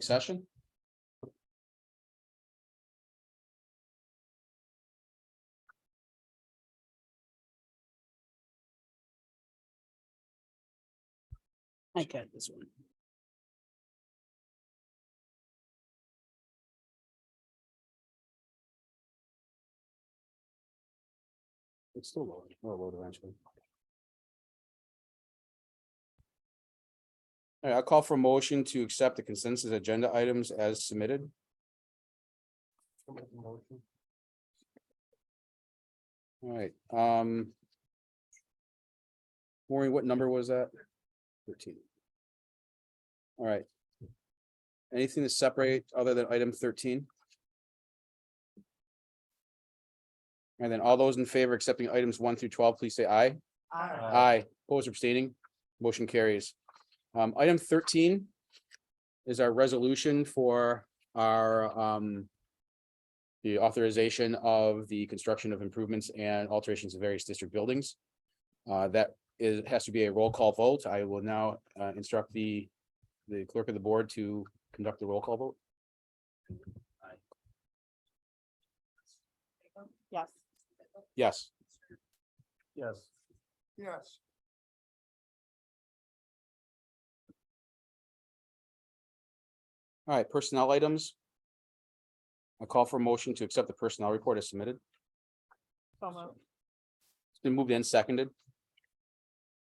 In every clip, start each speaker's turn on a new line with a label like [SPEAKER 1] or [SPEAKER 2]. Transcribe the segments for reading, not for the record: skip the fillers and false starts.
[SPEAKER 1] session. I got this one. It's still loading. It'll load eventually. All right, I'll call for a motion to accept the consensus agenda items as submitted. All right, Maureen, what number was that? 13. All right. Anything to separate other than item 13? And then all those in favor of accepting items 1 through 12, please say aye. Aye. Opposed or abstaining, motion carries. Item 13 is our resolution for our the authorization of the construction of improvements and alterations of various district buildings. That has to be a roll call vote. I will now instruct the clerk of the board to conduct the roll call vote.
[SPEAKER 2] Yes.
[SPEAKER 1] Yes.
[SPEAKER 3] Yes. Yes.
[SPEAKER 1] All right, personnel items. I call for a motion to accept the personnel report as submitted.
[SPEAKER 2] So moved.
[SPEAKER 1] It's been moved and seconded.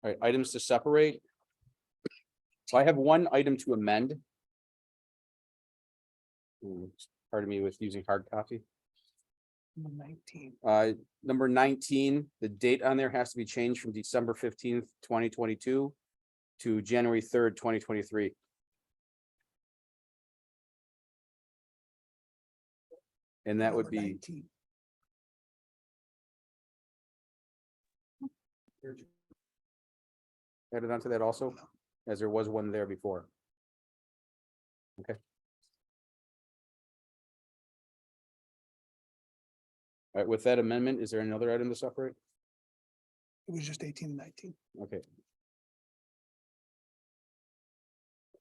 [SPEAKER 1] All right, items to separate. So I have one item to amend. Pardon me with using hard copy.
[SPEAKER 3] 19.
[SPEAKER 1] Number 19, the date on there has to be changed from December 15th, 2022 to January 3rd, 2023. And that would be, added onto that also, as there was one there before. Okay. All right, with that amendment, is there another item to separate?
[SPEAKER 3] It was just 18 and 19.
[SPEAKER 1] Okay.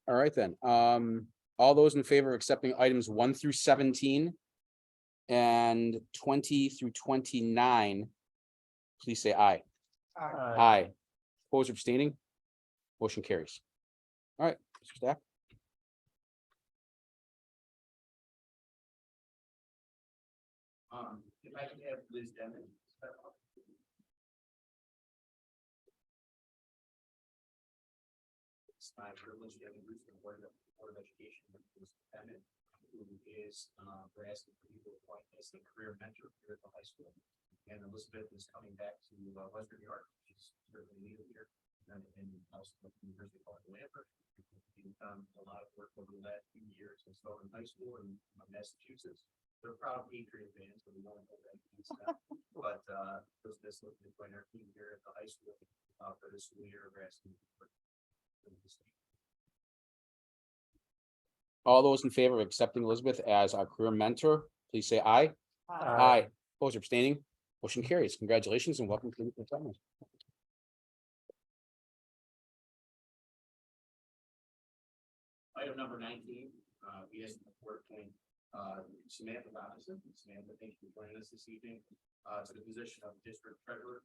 [SPEAKER 1] All right, then, all those in favor of accepting items 1 through 17 and 20 through 29, please say aye. Aye. Opposed or abstaining? Motion carries. All right, Mr. Stack.
[SPEAKER 4] If I could have Liz Denman. It's my privilege to have Ruth from Board of Education, Liz Denman, who is we're asking for people to appoint as a career mentor here at the high school. And Elizabeth is coming back to Western New York, she's certainly needed here, and also the University of Atlanta. We've done a lot of work over the last few years in Stoughton High School in Massachusetts. They're proud Patriot fans, but we won't hold that against them. But this looking to join our team here at the high school for this school year. We're asking for
[SPEAKER 1] All those in favor of accepting Elizabeth as our career mentor, please say aye. Aye. Opposed or abstaining? Motion carries. Congratulations and welcome to the retirement.
[SPEAKER 4] Item number 19, we asked the board to appoint Samantha Robinson. Samantha, thank you for joining us this evening to the position of district treasurer.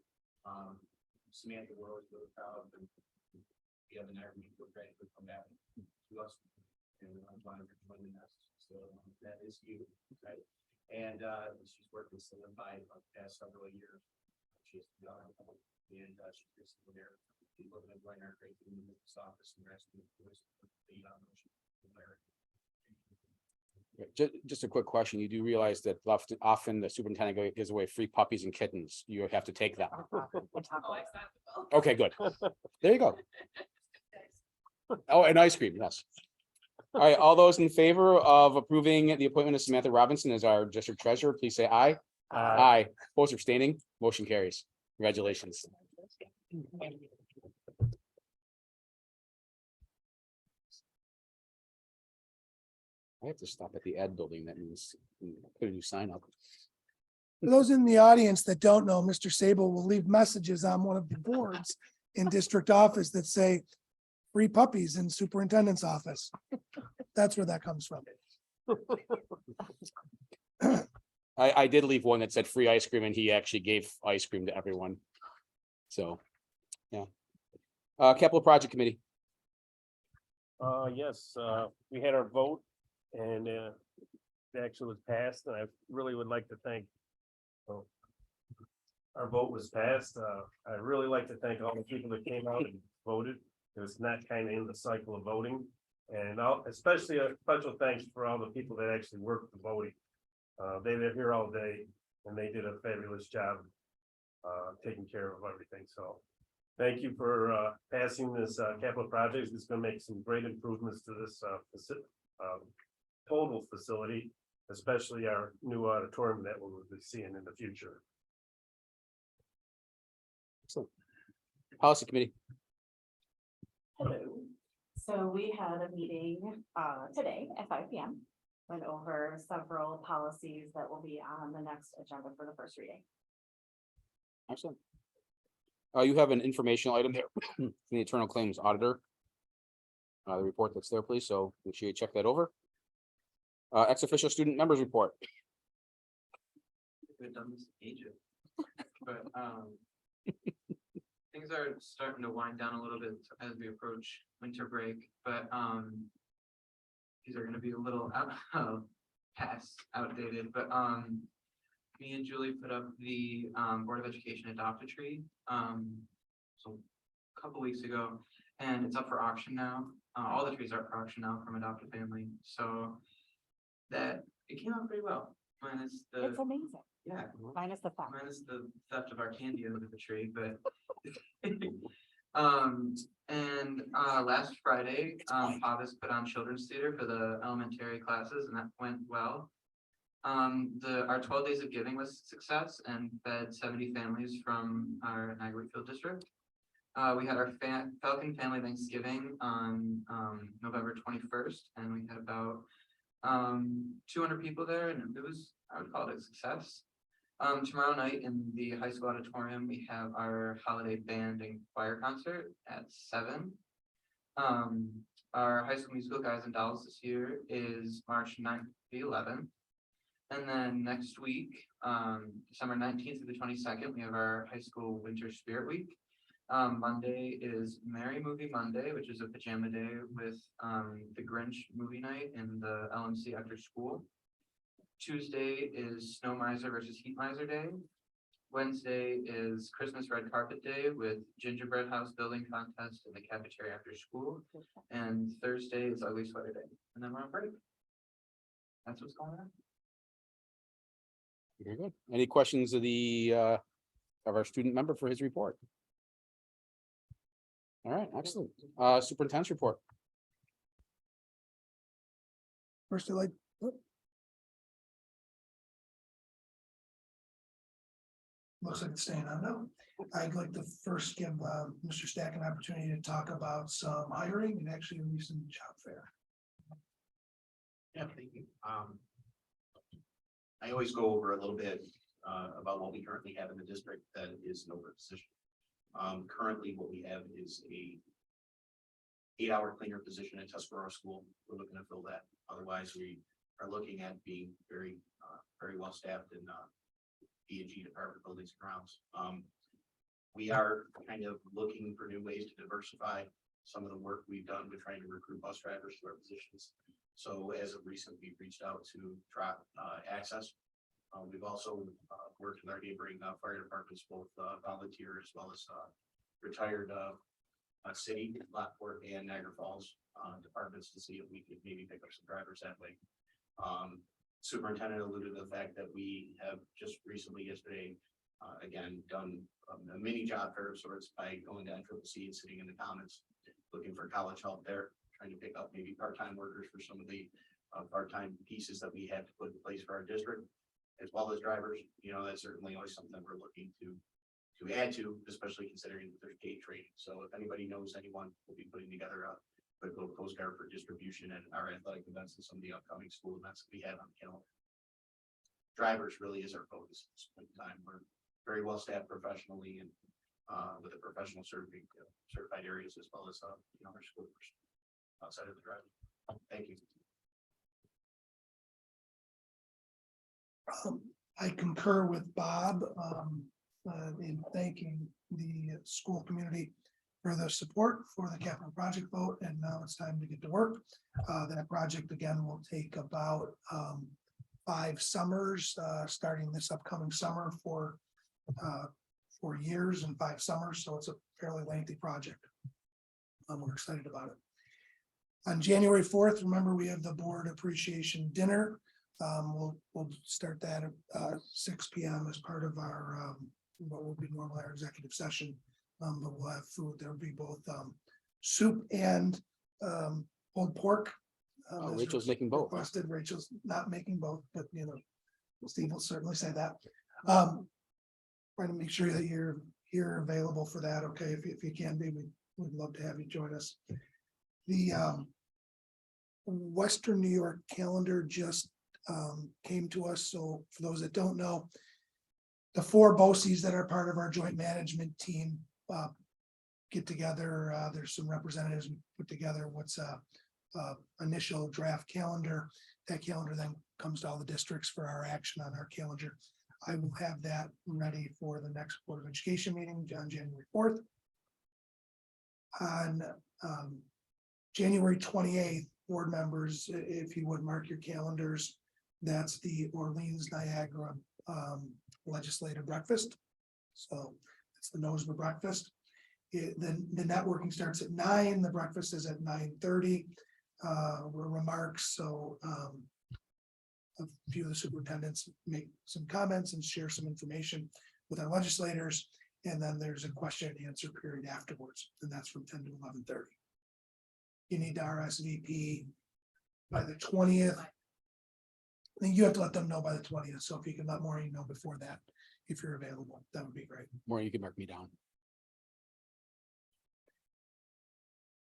[SPEAKER 4] Samantha, we're always really proud of. We have an Irish graduate come back to us, and I'm glad for joining us. So that is you, right? And she's worked with Solidify for the past several years. She's young, and she's recently there. She's looking to join our great team in this office and rescue the motion.
[SPEAKER 1] Just a quick question. You do realize that often the superintendent gives away free puppies and kittens. You have to take them. Okay, good. There you go. Oh, and ice cream, yes. All right, all those in favor of approving the appointment of Samantha Robinson as our district treasurer, please say aye. Aye. Opposed or abstaining? Motion carries. Congratulations. I have to stop at the ad building. That means put a new sign up.
[SPEAKER 5] For those in the audience that don't know, Mr. Sable will leave messages on one of the boards in district office that say, free puppies in superintendent's office. That's where that comes from.
[SPEAKER 1] I did leave one that said free ice cream and he actually gave ice cream to everyone. So, yeah. Capital Project Committee.
[SPEAKER 6] Yes, we had our vote and it actually was passed, and I really would like to thank. oh, Our vote was passed. I'd really like to thank all the people that came out and voted. It was not kind of in the cycle of voting. And especially a special thanks for all the people that actually worked the voting. They were here all day and they did a fabulous job taking care of everything. So thank you for passing this capital project. It's going to make some great improvements to this total facility, especially our new auditorium that we'll be seeing in the future.
[SPEAKER 1] Excellent. Policy Committee.
[SPEAKER 2] Hello. So we had a meeting today at 5 p.m. Went over several policies that will be on the next agenda for the first reading.
[SPEAKER 1] Excellent. You have an informational item here, from the Internal Claims Auditor. The report that's there, please, so make sure you check that over. Ex officio student members report.
[SPEAKER 7] We've done this ages. But things are starting to wind down a little bit as we approach winter break, but these are gonna be a little outdated, but me and Julie put up the Board of Education Adopt-A-Tree so a couple weeks ago, and it's up for auction now. All the trees are up for auction now from Adopt a Family, so that it came out pretty well. Minus the
[SPEAKER 2] It's amazing.
[SPEAKER 7] yeah,
[SPEAKER 2] Minus the fact.
[SPEAKER 7] minus the theft of our candy under the tree, but and last Friday, Pavis put on children's theater for the elementary classes, and that went well. Our 12 days of giving was a success and fed 70 families from our Niagara Field district. We had our Falcon Family Thanksgiving on November 21st, and we had about 200 people there, and it was, I would call it a success. Tomorrow night in the high school auditorium, we have our holiday band and choir concert at 7. Our high school musical Guys and Dolls this year is March 9th to the 11th. And then next week, December 19th through the 22nd, we have our high school winter spirit week. Monday is Merry Movie Monday, which is a pajama day with the Grinch movie night in the LMC after school. Tuesday is Snow Miser versus Heat Miser Day. Wednesday is Christmas Red Carpet Day with Gingerbread House Building Contest in the cafeteria after school. And Thursday is Ugly Sweater Day. And then we're on break. That's what's going on.
[SPEAKER 1] Very good. Any questions of the of our student member for his report? All right, excellent. Superintendent's report.
[SPEAKER 5] First, I'd like. Looks like it's staying on now. I'd like to first give Mr. Stack an opportunity to talk about some hiring and actually a recent job fair.
[SPEAKER 4] Yeah, thank you. I always go over a little bit about what we currently have in the district that is an open position. Currently, what we have is a 8-hour cleaner position at Tuscarora School. We're looking to fill that. Otherwise, we are looking at being very well staffed in B&G department buildings and grounds. We are kind of looking for new ways to diversify some of the work we've done with trying to recruit bus drivers to our positions. So as of recent, we've reached out to Trot Access. We've also worked with our neighboring fire departments, both volunteer as well as retired city, Lockport and Niagara Falls departments to see if we could maybe pick up some drivers that way. Superintendent alluded to the fact that we have just recently yesterday, again, done a mini job fair of sorts by going to NCCC and sitting in the comments, looking for college help there, trying to pick up maybe part-time workers for some of the part-time pieces that we have to put in place for our district, as well as drivers. You know, that's certainly always something that we're looking to add to, especially considering that there's gate training. So if anybody knows anyone, we'll be putting together a quick little postcard for distribution at our athletic events and some of the upcoming school events that we have on the calendar. Drivers really is our focus at this point in time. We're very well staffed professionally, and with the professional certified areas as well as, our school outside of the driving. Thank you.
[SPEAKER 5] I concur with Bob, in thanking the school community for the support for the capital project vote, and now it's time to get to work. That project again will take about, 5 summers, starting this upcoming summer for 4 years and 5 summers, so it's a fairly lengthy project. We're excited about it. On January 4th, remember, we have the board appreciation dinner. We'll start that at 6 p.m. as part of our what will be normally our executive session. But we'll have food. There'll be both soup and pulled pork.
[SPEAKER 1] Oh,
[SPEAKER 5] as
[SPEAKER 1] Rachel's making both.
[SPEAKER 5] requested. Rachel's not making both, but Steve will certainly say that. Trying to make sure that you're here available for that. Okay, if you can be, we'd love to have you join us. The Western New York calendar just came to us. So for those that don't know, the 4 BOCES that are part of our joint management team get together. There's some representatives put together what's initial draft calendar. That calendar then comes to all the districts for our action on our calendar. I will have that ready for the next Board of Education meeting on January 4th. On January 28th, board members, if you would mark your calendars, that's the Orleans Niagara legislative breakfast. So it's the Nosma breakfast. The networking starts at 9. The breakfast is at 9:30. Remarks. So a few of the superintendents make some comments and share some information with our legislators. And then there's a question and answer period afterwards, and that's from 10 to 11:30. You need to RSVP by the 20th. I think you have to let them know by the 20th. So if you can let Maureen know before that, if you're available, that would be great.
[SPEAKER 1] Maureen, you can mark me down.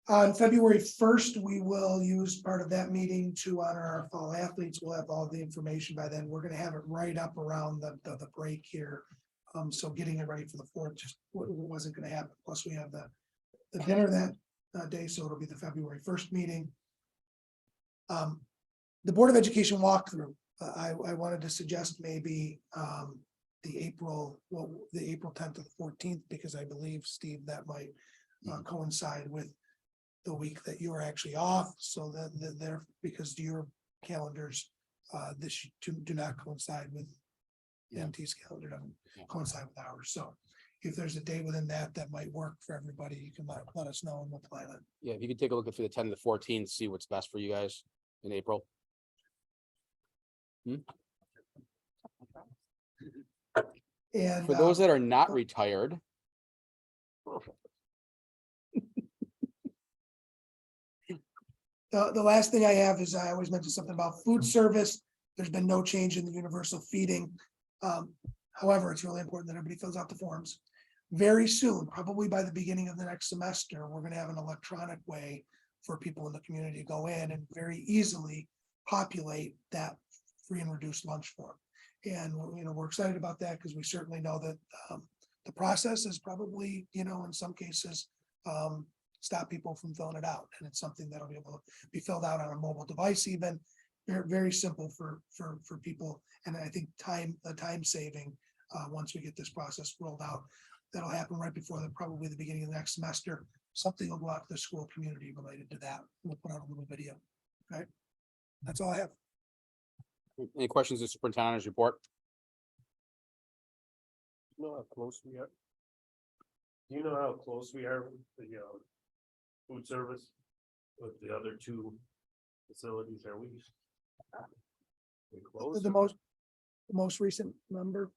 [SPEAKER 5] On February 1st, we will use part of that meeting to honor our fall athletes. We'll have all the information by then. We're going to have it right up around the break here. So getting it ready for the 4th just wasn't going to happen. Plus we have the dinner that day, so it'll be the February 1st meeting. The Board of Education walkthrough. I wanted to suggest maybe the April 10th to the 14th, because I believe, Steve, that might coincide with the week that you're actually off, so that they're, because your calendars this do not coincide with MT's calendar, doesn't coincide with ours. So if there's a day within that might work for everybody, you can let us know and we'll plan it.
[SPEAKER 1] Yeah, if you could take a look at the 10 to the 14th, see what's best for you guys in April.
[SPEAKER 5] And
[SPEAKER 1] For those that are not retired,
[SPEAKER 5] the last thing I have is I always mention something about food service. There's been no change in the universal feeding. However, it's really important that everybody fills out the forms. Very soon, probably by the beginning of the next semester, we're going to have an electronic way for people in the community to go in and very easily populate that free and reduced lunch form. And we're excited about that because we certainly know that the process is probably, in some cases, stop people from filling it out. And it's something that'll be able to be filled out on a mobile device, even very simple for people. And I think the time saving, once we get this process rolled out, that'll happen right before probably the beginning of the next semester. Something will go out to the school community related to that. We'll put out a little video. Okay. That's all I have.
[SPEAKER 1] any questions of superintendent's report?
[SPEAKER 6] You know how close we are? Do you know how close we are with the food service with the other 2 facilities? Are we? Close?
[SPEAKER 5] The most recent number.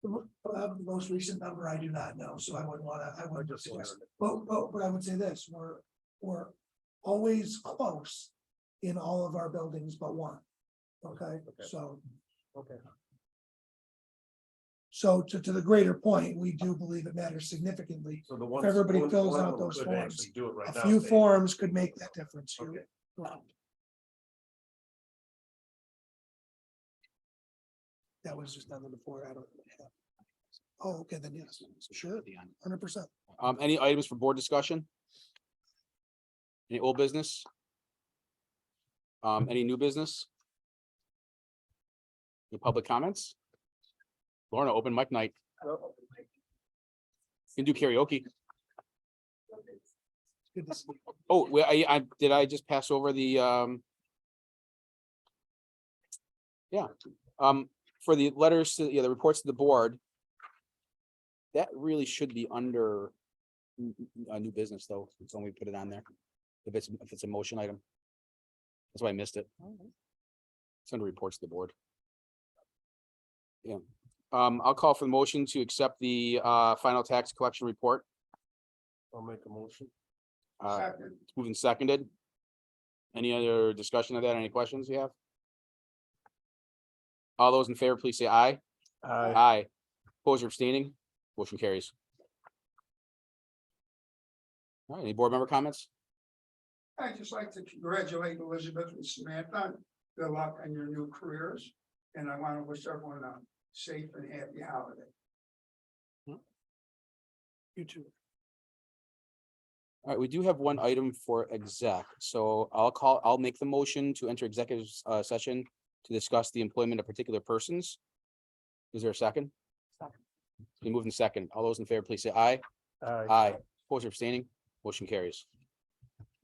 [SPEAKER 5] The most recent number I do not know, so I wouldn't want to, I wouldn't
[SPEAKER 6] just
[SPEAKER 5] suggest.
[SPEAKER 6] wondered.
[SPEAKER 5] But I would say this, we're always close in all of our buildings but one. Okay, so.
[SPEAKER 6] Okay.
[SPEAKER 5] So to the greater point, we do believe it matters significantly.
[SPEAKER 6] So the ones.
[SPEAKER 5] If everybody
[SPEAKER 6] one-
[SPEAKER 5] fills
[SPEAKER 6] one of
[SPEAKER 5] out
[SPEAKER 6] them
[SPEAKER 5] those
[SPEAKER 6] could
[SPEAKER 5] forms,
[SPEAKER 6] actually do it right
[SPEAKER 5] A
[SPEAKER 6] now,
[SPEAKER 5] few
[SPEAKER 6] they-
[SPEAKER 5] forms could make that difference.
[SPEAKER 6] Okay.
[SPEAKER 5] Right. That was just done before. I don't have. Oh, okay, then yes, sure, 100%.
[SPEAKER 1] Any items for board discussion? Any old business? Any new business? Any public comments? Lorna, open mic night. You can do karaoke.
[SPEAKER 5] Good to see you.
[SPEAKER 1] Oh, did I just pass over the? Yeah, for the letters to, the reports to the board. That really should be under a new business, though. It's when we put it on there. If it's a motion item. That's why I missed it. It's under reports to the board. Yeah, I'll call for the motion to accept the final tax collection report.
[SPEAKER 6] I'll make a motion.
[SPEAKER 1] It's moving seconded. Any other discussion of that? Any questions you have? All those in favor, please say aye. Aye. Opposed or abstaining, motion carries. All right, any board member comments?
[SPEAKER 8] I'd just like to congratulate Elizabeth and Samantha. Good luck in your new careers. And I want to wish everyone a safe and happy holiday.
[SPEAKER 5] You too.
[SPEAKER 1] All right, we do have one item for exec, so I'll make the motion to enter executive session to discuss the employment of particular persons. Is there a second?
[SPEAKER 2] Second.
[SPEAKER 1] We move in second. All those in favor, please say aye.
[SPEAKER 6] Aye.
[SPEAKER 1] Aye. Opposed or abstaining, motion carries.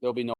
[SPEAKER 1] There'll be no